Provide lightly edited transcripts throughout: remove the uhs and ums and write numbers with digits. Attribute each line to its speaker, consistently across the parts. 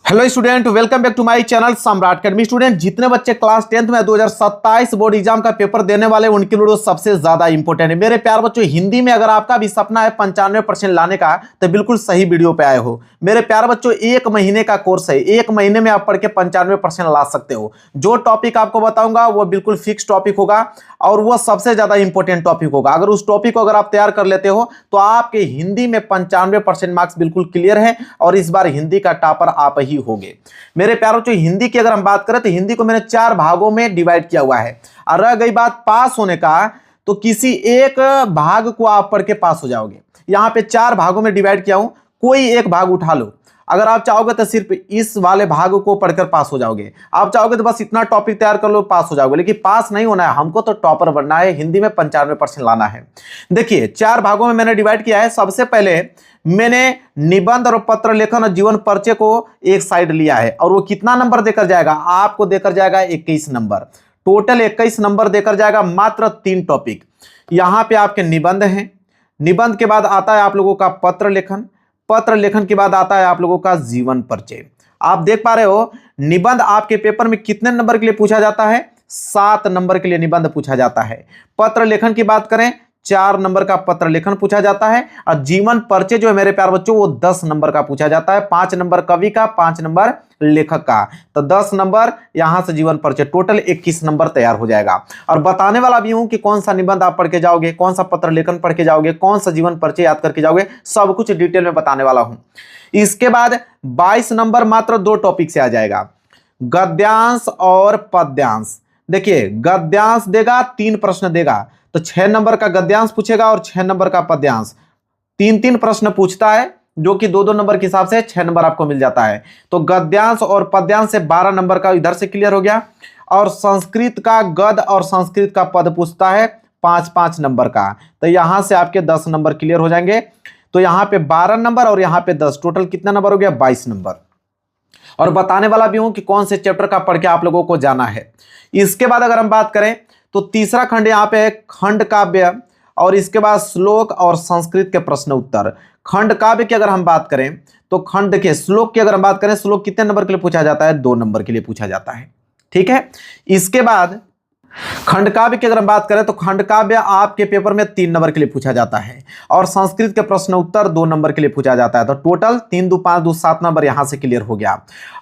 Speaker 1: Hello student, welcome back to my channel Samrat academy. Student, जितने बच्चे class 10th में 2027 board exam का paper देने वाले उनके लिए सबसे ज्यादा इंपॉर्टेंट है। मेरे प्यार बच्चों, हिंदी में अगर आपका भी सपना है 95% लाने का तो बिल्कुल सही वीडियो पे आए हो। मेरे प्यार बच्चों, 1 महीने का कोर्स है, 1 महीने में आप पढ़ के 95% ला सकते हो। जो टॉपिक आपको बताऊंगा वो बिल्कुल फिक्स टॉपिक होगा और वो सबसे ज्यादा इंपॉर्टेंट टॉपिक होगा। अगर उस टॉपिक को अगर आप तैयार कर लेते हो तो आपके हिंदी में 95% मार्क्स बिल्कुल क्लियर है और इस बार हिंदी का टॉपर आप ही होगे। मेरे प्यारों, जो हिंदी की अगर हम बात करें तो हिंदी को मैंने 4 भागों में डिवाइड किया हुआ है। और रह गई बात पास होने का, तो किसी एक भाग को आप पढ़ के पास हो जाओगे। यहां पे 4 भागों में डिवाइड किया हूं, कोई एक भाग उठा लो। अगर आप चाहोगे तो सिर्फ इस वाले भाग को पढ़कर पास हो जाओगे। आप चाहोगे तो बस इतना टॉपिक तैयार कर लो, पास हो जाओगे। लेकिन पास नहीं होना है, हमको तो टॉपर बनना है, हिंदी में 95% लाना है। देखिए, 4 भागों में मैंने डिवाइड किया है। सबसे पहले मैंने निबंध और पत्र लेखन और जीवन परिचय को एक साइड लिया है और वो कितना नंबर देकर जाएगा? आपको देकर जाएगा 21 नंबर। टोटल 21 नंबर देकर जाएगा। मात्र 3 टॉपिक। यहां पे आपके निबंध हैं, निबंध के बाद आता है आप लोगों का पत्र लेखन, पत्र लेखन के बाद आता है आप लोगों का जीवन परिचय। आप देख पा रहे हो, निबंध आपके पेपर में कितने नंबर के लिए पूछा जाता है? 7 नंबर के लिए निबंध पूछा जाता है। पत्र लेखन की बात करें, 4 नंबर का पत्र लेखन पूछा जाता है। और जीवन परिचय जो है मेरे प्यार बच्चों, वो 10 नंबर का पूछा जाता है। 5 नंबर कवि का, 5 नंबर लेखक का, तो 10 नंबर यहां से जीवन परिचय। टोटल 21 नंबर तैयार हो जाएगा। और बताने वाला भी हूं कि कौन सा निबंध आप पढ़ के जाओगे, कौन सा पत्र लेखन पढ़ के जाओगे, कौन सा जीवन परिचय याद करके जाओगे, सब कुछ डिटेल में बताने वाला हूं। इसके बाद 22 नंबर मात्र 2 टॉपिक से आ जाएगा, गद्यांश और पद्यांश। देखिए, गद्यांश देगा, 3 प्रश्न देगा, तो 6 नंबर का गद्यांश पूछेगा और 6 नंबर का पद्यांश। 3-3 प्रश्न पूछता है, जो कि 2-2 नंबर के हिसाब से 6 नंबर आपको मिल जाता है। तो गद्यांश और पद्यांश से 12 नंबर का इधर से क्लियर हो गया। और संस्कृत का गद और संस्कृत का पद पूछता है 5-5 नंबर का, तो यहां से आपके 10 नंबर क्लियर हो जाएंगे। तो यहां पे 12 नंबर और यहां पे 10, टोटल कितना नंबर हो गया? 22 नंबर। और बताने वाला भी हूं कि कौन से चैप्टर का पढ़ के आप लोगों को जाना है। इसके बाद अगर हम बात करें तो तीसरा खंड यहाँ पे है खंड काव्य, और इसके बाद श्लोक और संस्कृत के प्रश्न उत्तर। खंड काव्य की अगर हम बात करें तो खंड के श्लोक की अगर हम बात करें, श्लोक कितने नंबर के लिए पूछा जाता है? 2 नंबर के लिए पूछा जाता है। ठीक है। इसके बाद खंड काव्य की अगर हम बात करें तो खंड काव्य आपके पेपर में 3 नंबर के लिए पूछा जाता है और संस्कृत के प्रश्न उत्तर 2 नंबर के लिए पूछा जाता है। तो टोटल 3 2 5 2 7 नंबर यहां से क्लियर हो गया।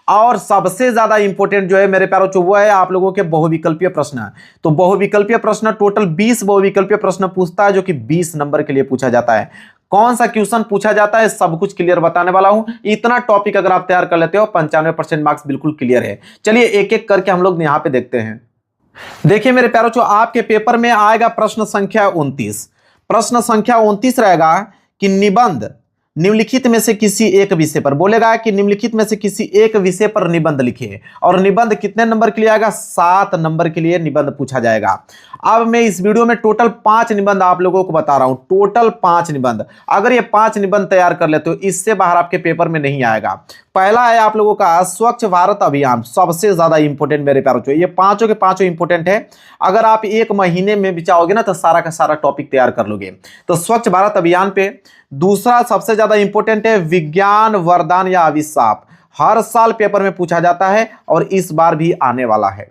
Speaker 1: और सबसे ज्यादा इंपॉर्टेंट जो है मेरे प्यारों, वो है आप लोगों के बहुविकल्पीय प्रश्न। तो बहुविकल्पीय प्रश्न टोटल 20 बहुविकल्पीय प्रश्न पूछता है, जो कि 20 नंबर के लिए पूछा जाता है। कौन सा क्वेश्चन पूछा जाता है सब कुछ क्लियर बताने वाला हूं। इतना टॉपिक अगर आप तैयार कर लेते हो 95% मार्क्स बिल्कुल क्लियर है। चलिए एक एक करके हम लोग यहां पे देखते हैं। देखिए मेरे प्यारों, जो आपके पेपर में आएगा प्रश्न संख्या 29। प्रश्न संख्या 29 रहेगा कि निबंध निम्नलिखित में से किसी एक विषय पर, बोलेगा कि निम्नलिखित में से किसी एक विषय पर निबंध लिखिए। और निबंध कितने नंबर के लिए आएगा? 7 नंबर के लिए निबंध पूछा जाएगा। अब मैं इस वीडियो में टोटल 5 निबंध आप लोगों को बता रहा हूं, टोटल 5 निबंध। अगर ये 5 निबंध तैयार कर लेते हो, इससे बाहर आपके पेपर में नहीं आएगा। पहला है आप लोगों का स्वच्छ भारत अभियान, सबसे ज्यादा इंपॉर्टेंट मेरे प्यारों। ये पांचों के पांचों इंपॉर्टेंट है। अगर आप 1 महीने में भी चाहोगे ना तो सारा का सारा टॉपिक तैयार कर लोगे। तो स्वच्छ भारत अभियान पे। दूसरा सबसे ज्यादा इंपॉर्टेंट है विज्ञान वरदान या अभिशाप, हर साल पेपर में पूछा जाता है और इस बार भी आने वाला है।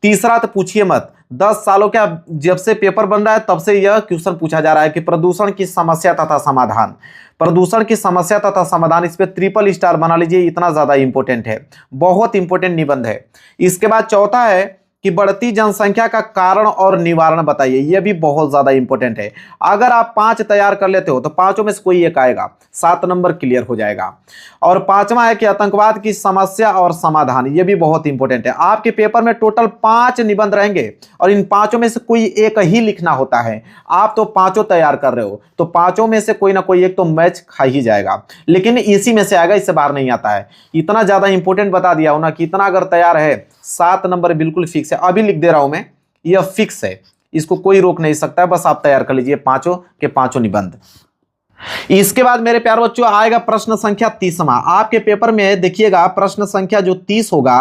Speaker 1: तीसरा तो पूछिए मत, 10 सालों का जब से पेपर बन रहा है तब से यह क्वेश्चन पूछा जा रहा है कि प्रदूषण की समस्या तथा समाधान। प्रदूषण की समस्या तथा समाधान, इस पे ट्रिपल स्टार बना लीजिए, इतना ज्यादा इंपॉर्टेंट है, बहुत इंपॉर्टेंट निबंध है। इसके बाद चौथा है कि बढ़ती जनसंख्या का कारण और निवारण बताइए, यह भी बहुत ज्यादा इंपॉर्टेंट है। अगर आप 5 तैयार कर लेते हो तो 5 में से कोई एक आएगा, 7 नंबर क्लियर हो जाएगा। और 5वां है कि आतंकवाद की समस्या और समाधान, यह भी बहुत इंपॉर्टेंट है। आपके पेपर में टोटल 5 निबंध रहेंगे और इन 5 में से कोई एक ही लिखना होता है। आप तो 5 तैयार कर रहे हो तो 5 में से कोई ना कोई एक तो मैच खा ही जाएगा, लेकिन इसी में से आएगा, इससे बाहर नहीं आता है। इतना ज्यादा इंपॉर्टेंट बता दिया हूं ना कि इतना अगर तैयार है 7 नंबर बिल्कुल फिक्स है। अभी लिख दे रहा हूं मैं, यह फिक्स है, इसको कोई रोक नहीं सकता है। बस आप तैयार कर लीजिए 5 के 5 निबंध। इसके बाद मेरे प्यारे बच्चों आएगा प्रश्न संख्या 30वां। आपके पेपर में देखिएगा प्रश्न संख्या जो 30 होगा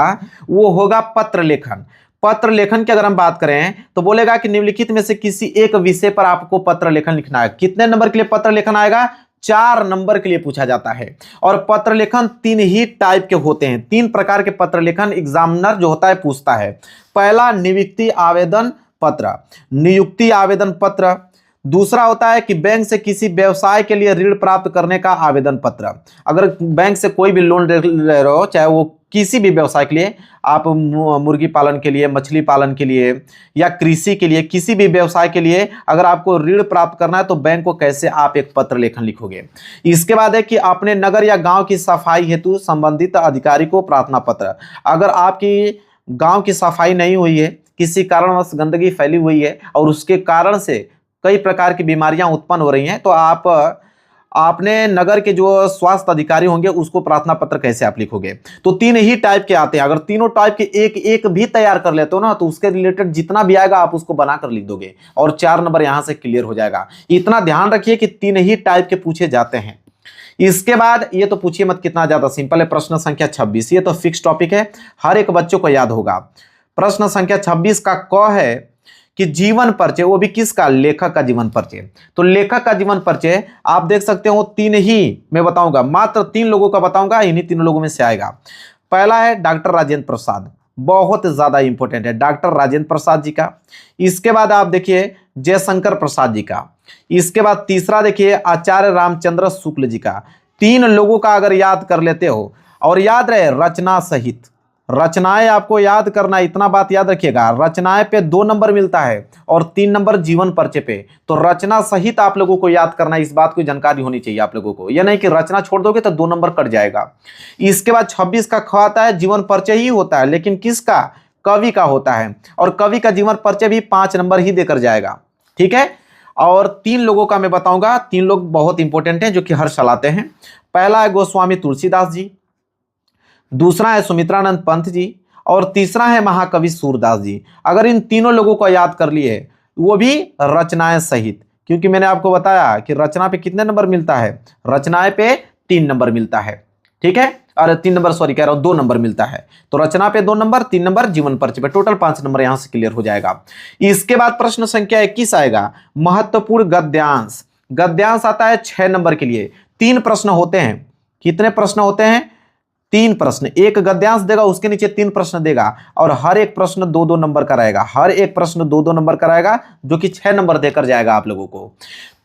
Speaker 1: वो होगा पत्र लेखन। पत्र लेखन की अगर हम बात करें तो बोलेगा कि निम्नलिखित में से किसी एक विषय पर आपको पत्र लेखन लिखना है। कितने नंबर के लिए पत्र लेखन आएगा? 4 नंबर के लिए पूछा जाता है। और पत्र लेखन 3 ही टाइप के होते हैं, 3 प्रकार के पत्र लेखन एग्जामिनर जो होता है पूछता है। पहला नियुक्ति आवेदन पत्र, नियुक्ति आवेदन पत्र। दूसरा होता है कि बैंक से किसी व्यवसाय के लिए ऋण प्राप्त करने का आवेदन पत्र। अगर बैंक से कोई भी लोन ले रहे हो, चाहे वो किसी भी व्यवसाय के लिए, आप मुर्गी पालन के लिए, मछली पालन के लिए या कृषि के लिए, किसी भी व्यवसाय के लिए अगर आपको ऋण प्राप्त करना है तो बैंक को कैसे आप एक पत्र लेखन लिखोगे। इसके बाद है कि अपने नगर या गांव की सफाई हेतु संबंधित अधिकारी को प्रार्थना पत्र। अगर आपकी गांव की सफाई नहीं हुई है, किसी कारणवश गंदगी फैली हुई है और उसके कारण से कई प्रकार की बीमारियां उत्पन्न हो रही हैं, तो आप आपने नगर के जो स्वास्थ्य अधिकारी होंगे उसको प्रार्थना पत्र कैसे आप लिखोगे। तो 3 ही टाइप के आते हैं। अगर तीनों टाइप के एक एक भी तैयार कर लेते हो ना, तो उसके रिलेटेड जितना भी आएगा आप उसको बनाकर लिख दोगे और 4 नंबर यहां से क्लियर हो जाएगा। इतना ध्यान रखिए कि 3 ही टाइप के पूछे जाते हैं। इसके बाद ये तो पूछिए मत, कितना ज्यादा सिंपल है। प्रश्न संख्या 26, ये तो फिक्स टॉपिक है, हर एक बच्चों को याद होगा। प्रश्न संख्या 26 का क है कि जीवन परिचय, वो भी किसका, लेखक का जीवन परिचय। तो लेखक का जीवन परिचय आप देख सकते हो 3 ही मैं बताऊंगा, मात्र 3 लोगों का बताऊंगा, इन्हीं 3 लोगों में से आएगा। पहला है डॉक्टर राजेंद्र प्रसाद, बहुत ज्यादा इंपॉर्टेंट है, डॉक्टर राजेंद्र प्रसाद जी का। इसके बाद आप देखिए जयशंकर प्रसाद जी का। इसके बाद तीसरा देखिए आचार्य रामचंद्र शुक्ल जी का। 3 लोगों का अगर याद कर लेते हो, और याद रहे रचना सहित, रचनाएं आपको याद करना, इतना बात याद रखिएगा, रचनाएं पे 2 नंबर मिलता है और 3 नंबर जीवन परिचय पे। तो रचना सहित आप लोगों को याद करना, इस बात की जानकारी होनी चाहिए आप लोगों को, यह नहीं कि रचना छोड़ दोगे तो 2 नंबर कट जाएगा। इसके बाद 26 का ख आता है, जीवन परिचय ही होता है, लेकिन किसका, कवि का होता है, और कवि का जीवन परिचय भी 5 नंबर ही देकर जाएगा, ठीक है। और 3 लोगों का मैं बताऊंगा, 3 लोग बहुत इंपॉर्टेंट हैं जो कि हर साल आते हैं। पहला है गोस्वामी तुलसीदास जी, दूसरा है सुमित्रानंद पंत जी, और तीसरा है महाकवि सूरदास जी। अगर इन तीनों लोगों को याद कर लिए, वो भी रचनाएं सहित, क्योंकि मैंने आपको बताया कि रचना पे कितने नंबर मिलता है, रचनाएं पे 3 नंबर मिलता है, ठीक है। अरे 3 नंबर, सॉरी कह रहा हूं, 2 नंबर मिलता है। तो रचना पे 2 नंबर, 3 नंबर जीवन परिचय पे, टोटल 5 नंबर यहां से क्लियर हो जाएगा। इसके बाद प्रश्न संख्या 21 आएगा, महत्वपूर्ण गद्यांश। गद्यांश आता है 6 नंबर के लिए। 3 प्रश्न होते हैं। कितने प्रश्न होते हैं, 3 प्रश्न। एक गद्यांश देगा, उसके नीचे 3 प्रश्न देगा, और हर एक प्रश्न 2-2 नंबर का रहेगा, हर एक प्रश्न 2-2 नंबर का रहेगा, जो कि 6 नंबर देकर जाएगा आप लोगों को।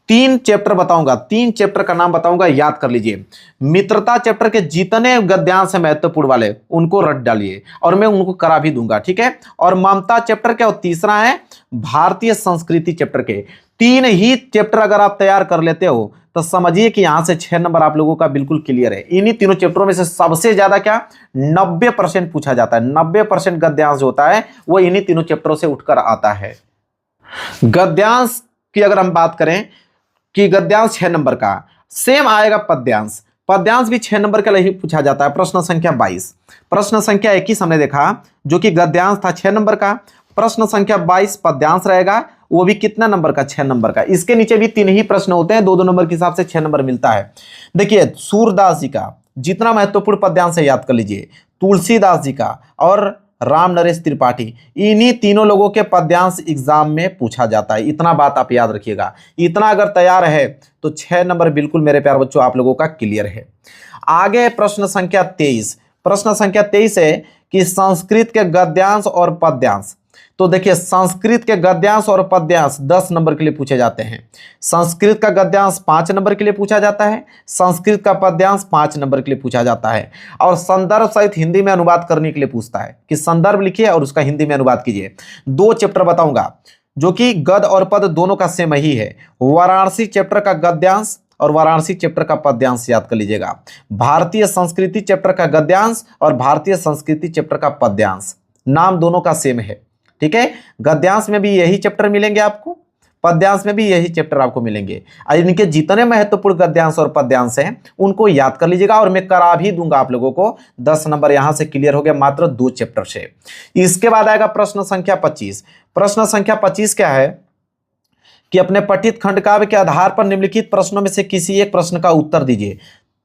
Speaker 1: 3 चैप्टर बताऊंगा, 3 चैप्टर का नाम बताऊंगा, याद कर लीजिए। मित्रता चैप्टर के जितने गद्यांश है महत्वपूर्ण वाले, उनको रट डालिए और मैं उनको करा भी दूंगा, ठीक है। और ममता चैप्टर के, और तीसरा है भारतीय संस्कृति चैप्टर के। 3 ही चैप्टर अगर आप तैयार कर लेते हो तो समझिए कि यहां से 6 नंबर आप लोगों का बिल्कुल क्लियर है। इन्हीं तीनों चैप्टरों में से सबसे ज्यादा क्या 90% पूछा जाता है, 90% गद्यांश जो होता है वो इन्हीं तीनों चैप्टरों से उठकर आता है। गद्यांश की अगर हम बात करें कि गद्यांश 6 नंबर का, सेम आएगा पद्यांश। पद्यांश भी 6 नंबर का ही पूछा जाता है। प्रश्न संख्या 22, प्रश्न संख्या 21 हमने देखा जो कि गद्यांश था 6 नंबर का। प्रश्न संख्या 22 पद्यांश रहेगा, वो भी कितना नंबर का, 6 नंबर का। इसके नीचे भी 3 ही प्रश्न होते हैं, 2-2 नंबर के हिसाब से 6 नंबर मिलता है। देखिए सूरदास जी का जितना महत्वपूर्ण पद्यांश है याद कर लीजिए, तुलसीदास जी का और राम नरेश त्रिपाठी, इन्हीं तीनों लोगों के पद्यांश एग्जाम में पूछा जाता है। इतना बात आप याद रखिएगा। इतना अगर तैयार है तो 6 नंबर बिल्कुल मेरे प्यारे बच्चों आप लोगों का क्लियर है। आगे प्रश्न संख्या 23, प्रश्न संख्या 23 है कि संस्कृत के गद्यांश और पद्यांश। तो देखिए संस्कृत के गद्यांश और पद्यांश 10 नंबर के लिए पूछे जाते हैं। संस्कृत का गद्यांश 5 नंबर के लिए पूछा जाता है, संस्कृत का पद्यांश 5 नंबर के लिए पूछा जाता है, और संदर्भ सहित हिंदी में अनुवाद करने के लिए पूछता है कि संदर्भ लिखिए और उसका हिंदी में अनुवाद कीजिए। 2 चैप्टर बताऊंगा जो कि गद और पद दोनों का सेम ही है। वाराणसी चैप्टर का गद्यांश और वाराणसी चैप्टर का पद्यांश याद कर लीजिएगा। भारतीय संस्कृति चैप्टर का गद्यांश और भारतीय संस्कृति चैप्टर का पद्यांश, नाम दोनों का सेम है, ठीक है। गद्यांश में भी यही चैप्टर मिलेंगे आपको, पद्यांश में भी यही चैप्टर आपको मिलेंगे। इनके जितने महत्वपूर्ण गद्यांश और पद्यांश हैं उनको याद कर लीजिएगा, और मैं करा भी दूंगा आप लोगों को। 10 नंबर यहां से क्लियर हो गया मात्र 2 चैप्टर से। इसके बाद आएगा प्रश्न संख्या 25। प्रश्न संख्या 25 क्या है कि अपने पठित खंड काव्य के आधार पर निम्नलिखित प्रश्नों में से किसी एक प्रश्न का उत्तर दीजिए।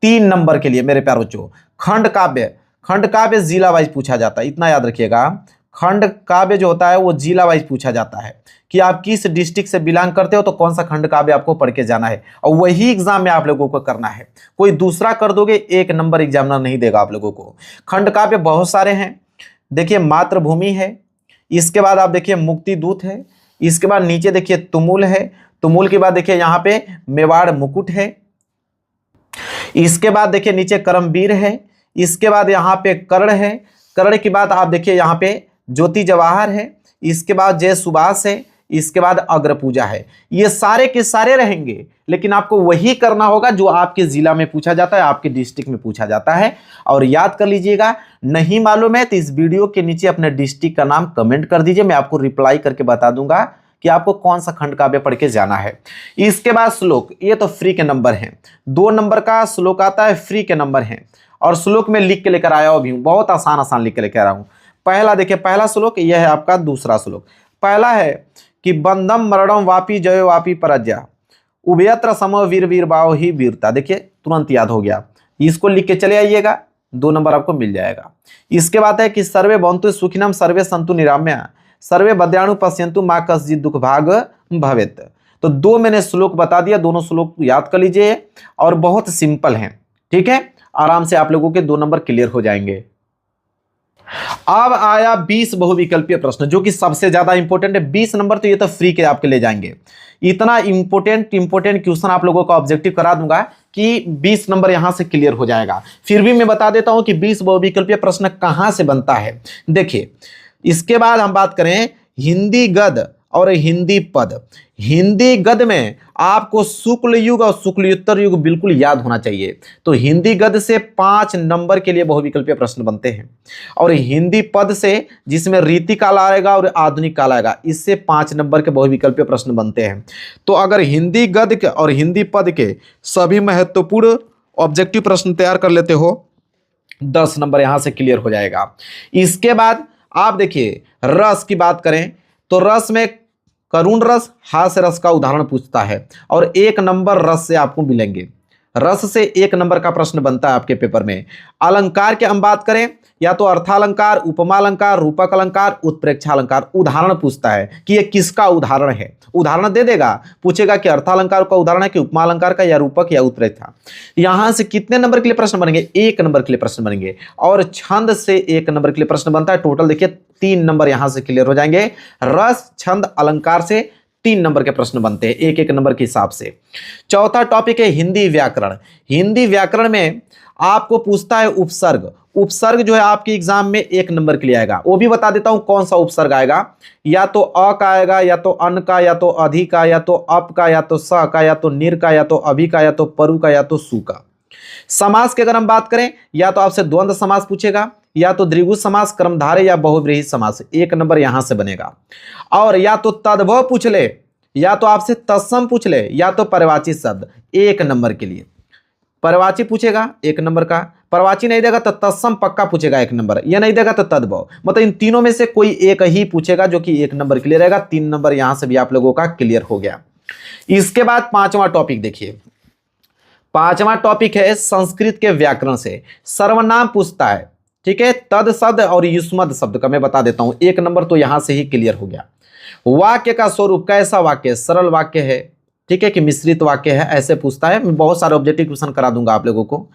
Speaker 1: 3 नंबर के लिए मेरे प्यारे बच्चों। खंड काव्य जिला वाइज पूछा जाता है, इतना याद रखिएगा। खंड काव्य जो होता है वो जिला वाइज पूछा जाता है कि आप किस डिस्ट्रिक्ट से बिलोंग करते हो तो कौन सा खंड काव्य आपको पढ़ के जाना है, और वही एग्जाम में आप लोगों को करना है। कोई दूसरा कर दोगे एक नंबर एग्जामिनर नहीं देगा आप लोगों को। खंड काव्य बहुत सारे हैं, देखिए मातृभूमि है, इसके बाद आप देखिए मुक्ति दूत है, इसके बाद नीचे देखिए तुमुल है, तुमुल के बाद देखिए यहाँ पे मेवाड़ मुकुट है, इसके बाद देखिए नीचे करमवीर है, इसके बाद यहाँ पे कर्ण है, कर्ण के बाद आप देखिए यहाँ पे ज्योति जवाहर है, इसके बाद जय सुभाष है, इसके बाद अग्रपूजा है। ये सारे के सारे रहेंगे, लेकिन आपको वही करना होगा जो आपके जिला में पूछा जाता है, आपके डिस्ट्रिक्ट में पूछा जाता है। और याद कर लीजिएगा, नहीं मालूम है तो इस वीडियो के नीचे अपने डिस्ट्रिक्ट का नाम कमेंट कर दीजिए, मैं आपको रिप्लाई करके बता दूंगा कि आपको कौन सा खंड काव्य पढ़ के जाना है। इसके बाद श्लोक, ये तो फ्री के नंबर हैं, 2 नंबर का श्लोक आता है, फ्री के नंबर हैं, और श्लोक में लिख के लेकर आया भी हूं, बहुत आसान आसान लिख के लेकर आ रहा हूं। पहला देखिए, पहला श्लोक यह है आपका, दूसरा श्लोक पहला है कि बंधम मरणम वापी जयो वापी परज्या उभयत्र समो वीर वीर बाओ ही वीरता। देखिए तुरंत याद हो गया, इसको लिख के चले आइएगा, 2 नंबर आपको मिल जाएगा। इसके बाद है कि सर्वे भवन्तु सुखिनम सर्वे सन्तु निराम्या सर्वे बद्याणु पश्यन्तु मा कश्चित् दुख भाग भवेत्। तो 2 मैंने श्लोक बता दिया, दोनों श्लोक याद कर लीजिए और बहुत सिंपल हैं, ठीक है। आराम से आप लोगों के 2 नंबर क्लियर हो जाएंगे। अब आया 20 बहुविकल्पीय प्रश्न, जो कि सबसे ज्यादा इंपॉर्टेंट है। 20 नंबर तो ये तो फ्री के आपके ले जाएंगे, इतना इंपॉर्टेंट क्वेश्चन आप लोगों का ऑब्जेक्टिव करा दूंगा कि 20 नंबर यहां से क्लियर हो जाएगा। फिर भी मैं बता देता हूं कि 20 बहुविकल्पीय प्रश्न कहां से बनता है। देखिए, इसके बाद हम बात करें हिंदी गद्य और हिंदी पद। हिंदी गद्य में आपको शुक्ल युग और शुक्लयुत्तर युग बिल्कुल याद होना चाहिए। तो हिंदी गद्य से 5 नंबर के लिए बहुविकल्पीय प्रश्न बनते हैं, और हिंदी पद से, जिसमें रीति काल आएगा और आधुनिक काल आएगा, इससे 5 नंबर के बहुविकल्पीय प्रश्न बनते हैं। तो अगर हिंदी गद्य के और हिंदी पद के सभी महत्वपूर्ण ऑब्जेक्टिव प्रश्न तैयार कर लेते हो, 10 नंबर यहां से क्लियर हो जाएगा। इसके बाद आप देखिए, रस की बात करें तो रस में करुण रस, हास्य रस का उदाहरण पूछता है, और 1 नंबर रस से आपको मिलेंगे। रस से 1 नंबर का प्रश्न बनता है आपके पेपर में। अलंकार की हम बात करें, या तो अर्थालंकार, उपमा अलंकार, रूपक अलंकार, उत्प्रेक्षा अलंकार, उदाहरण पूछता है कि ये किसका उदाहरण है। उदाहरण दे देगा, पूछेगा कि अर्थालंकार का उदाहरण है कि उपमा अलंकार का, या रूपक या उत्प्रेक्षा। यहां से कितने नंबर के लिए प्रश्न बनेंगे? 1 नंबर के लिए प्रश्न बनेंगे। और छंद से 1 नंबर के लिए प्रश्न बनता है। टोटल देखिए 3 नंबर यहां से क्लियर हो जाएंगे। रस, छंद, अलंकार से 3 नंबर के प्रश्न बनते हैं, 1-1 नंबर के हिसाब से। चौथा टॉपिक है हिंदी व्याकरण। हिंदी व्याकरण में आपको पूछता है उपसर्ग। उपसर्ग जो है आपके एग्जाम में 1 नंबर के लिए आएगा। वो भी बता देता हूं कौन सा उपसर्ग आएगा, या तो अ का आएगा, या तो अन का, या तो अधि का, या तो अप का, या तो स का, या तो निर का, या तो अभि का, या तो परु का, या तो सु का। समास की अगर हम बात करें, या तो आपसे द्वंद्व समास पूछेगा, या तो द्विगु समास, कर्मधारय या बहुव्रीहि समास, 1 नंबर यहां से बनेगा। और या तो तद्भव पूछ ले, या तो आपसे तत्सम पूछ ले, या तो पर्यायवाची शब्द, 1 नंबर के लिए। पर्यायवाची पूछेगा 1 नंबर का, पर्यायवाची नहीं देगा तो तत्सम पक्का पूछेगा 1 नंबर, यह नहीं देगा तो तद्भव। मतलब इन तीनों में से कोई एक ही पूछेगा जो कि 1 नंबर के लिए रहेगा। 3 नंबर यहां से भी आप लोगों का क्लियर हो गया। इसके बाद 5वां टॉपिक देखिए, 5वां टॉपिक है संस्कृत के व्याकरण से। सर्वनाम पूछता है, ठीक है। तद शब्द और युष्मद शब्द का मैं बता देता हूं, 1 नंबर तो यहां से ही क्लियर हो गया। वाक्य का स्वरूप, कैसा वाक्य, सरल वाक्य है, ठीक है, कि मिश्रित वाक्य है, ऐसे पूछता है। मैं बहुत सारे ऑब्जेक्टिव क्वेश्चन करा दूंगा आप लोगों को।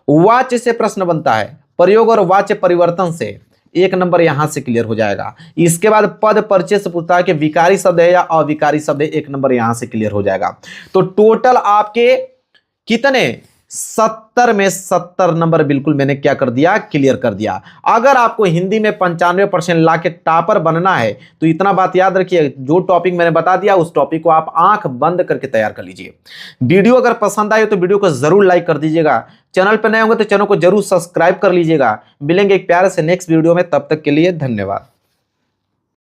Speaker 1: वाच्य से प्रश्न बनता है, प्रयोग और वाच्य परिवर्तन से 1 नंबर यहां से क्लियर हो जाएगा। इसके बाद पद परिचय से पूछता है कि विकारी शब्द है या अविकारी शब्द है, 1 नंबर यहां से क्लियर हो जाएगा। तो टोटल आपके कितने, 70 में 70 नंबर बिल्कुल मैंने क्या कर दिया, क्लियर कर दिया। अगर आपको हिंदी में 95% ला के टॉपर बनना है तो इतना बात याद रखिए, जो टॉपिक मैंने बता दिया उस टॉपिक को आप आंख बंद करके तैयार कर लीजिए। वीडियो अगर पसंद आए तो वीडियो को जरूर लाइक कर दीजिएगा। चैनल पर नए होंगे तो चैनल को जरूर सब्सक्राइब कर लीजिएगा। मिलेंगे एक प्यारे से नेक्स्ट वीडियो में, तब तक के लिए धन्यवाद।